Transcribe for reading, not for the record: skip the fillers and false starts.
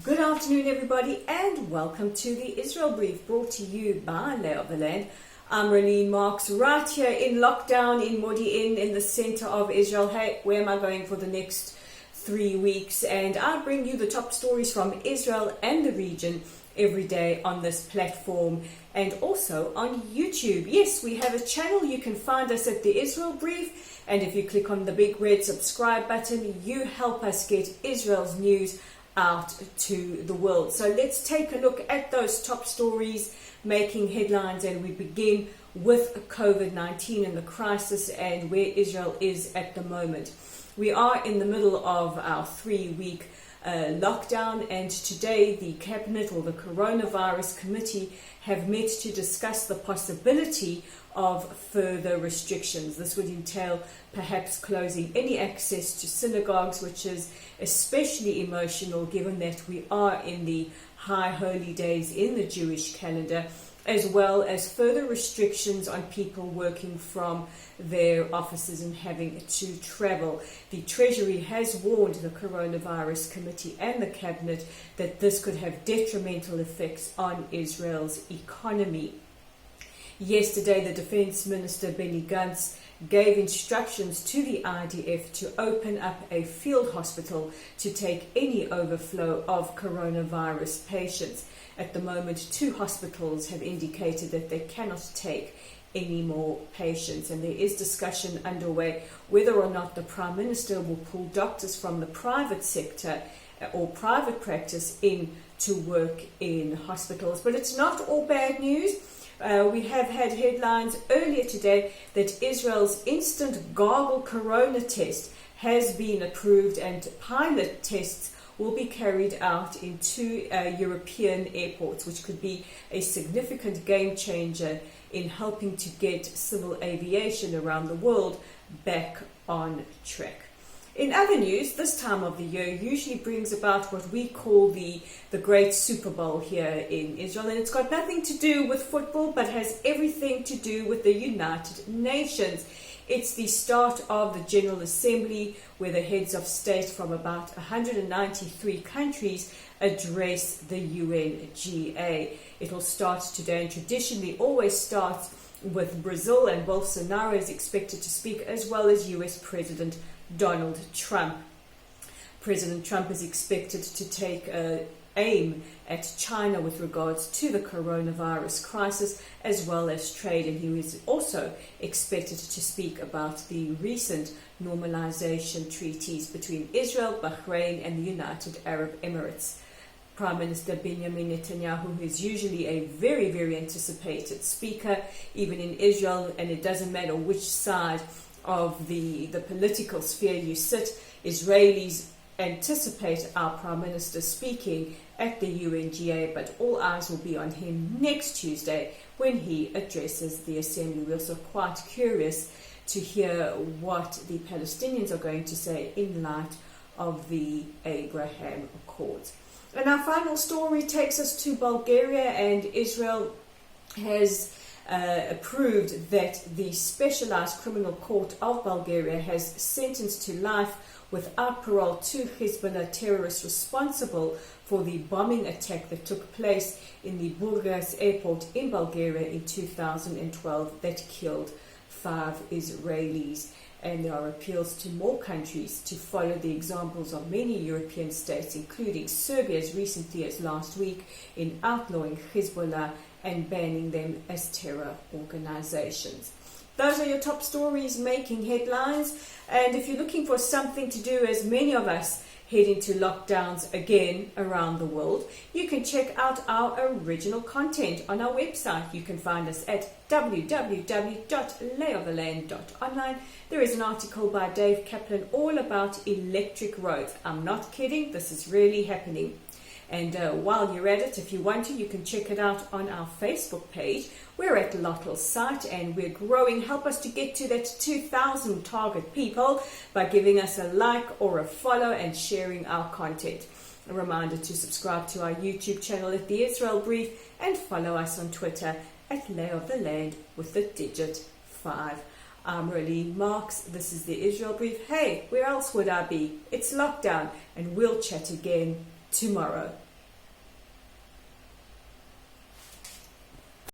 Good afternoon, everybody, and welcome to the Israel Brief, brought to you by Lay of the Land. I'm Raleen Marks, right here in lockdown in Modi'in, in the center of Israel. Hey, where am I going for the next 3 weeks? And I bring you the top stories from Israel and the region every day on this platform and also on YouTube. Yes, we have a channel. You can find us at the Israel Brief, and if you click on the big red subscribe button, you help us get Israel's news out to the world. So let's take a look at those top stories making headlines, and we begin with COVID-19 and the crisis and where Israel is at the moment. We are in the middle of our 3-week lockdown, and today the Cabinet, or the Coronavirus Committee, have met to discuss the possibility of further restrictions. This would entail perhaps closing any access to synagogues, which is especially emotional given that we are in the high holy days in the Jewish calendar, as well as further restrictions on people working from their offices and having to travel. The Treasury has warned the Coronavirus Committee and the Cabinet that this could have detrimental effects on Israel's economy. Yesterday, the Defense Minister Benny Gantz gave instructions to the IDF to open up a field hospital to take any overflow of coronavirus patients. At the moment, 2 hospitals have indicated that they cannot take any more patients, and there is discussion underway whether or not the Prime Minister will pull doctors from the private sector or private practice in to work in hospitals. But it's not all bad news. We have had headlines earlier today that Israel's instant gargle corona test has been approved, and pilot tests will be carried out in 2 European airports, which could be a significant game changer in helping to get civil aviation around the world back on track. In other news, this time of the year usually brings about what we call the Great Super Bowl here in Israel, and it's got nothing to do with football but has everything to do with the United Nations. It's the start of the General Assembly, where the heads of state from about 193 countries address the UNGA. It'll start today, and traditionally always starts with Brazil, and Bolsonaro is expected to speak, as well as US President Donald Trump. President Trump is expected to take aim at China with regards to the coronavirus crisis, as well as trade, and he is also expected to speak about the recent normalization treaties between Israel, Bahrain, and the United Arab Emirates. Prime Minister Benjamin Netanyahu, who is usually a very, very anticipated speaker, even in Israel, and it doesn't matter which side of the political sphere you sit, Israelis anticipate our Prime Minister speaking at the UNGA, but all eyes will be on him next Tuesday when he addresses the Assembly. We're also quite curious to hear what the Palestinians are going to say in light of the Abraham Accords. And our final story takes us to Bulgaria, and Israel has approved that the Specialized Criminal Court of Bulgaria has sentenced to life without parole 2 Hizbollah terrorists responsible for the bombing attack that took place in the Bulgaria airport in Bulgaria in 2012 that killed 5 Israelis. And there are appeals to more countries to follow the examples of many European states, including Serbia as recently as last week, in outlawing Hizbollah and banning them as terror organizations. Those are your top stories making headlines. And if you're looking for something to do, as many of us head into lockdowns again around the world, you can check out our original content on our website. You can find us at www.layoftheland.online. There is an article by Dave Kaplan all about electric roads. I'm not kidding, this is really happening. And while you're at it, if you want to, you can check it out on our Facebook page. We're at Lottel's site, and we're growing. Help us to get to that 2,000 target people by giving us a like or a follow and sharing our content. A reminder to subscribe to our YouTube channel at The Israel Brief and follow us on Twitter at Lay of the Land with the digit 5. I'm Raleen Marks. This is The Israel Brief. Hey, where else would I be? It's lockdown, and we'll chat again tomorrow.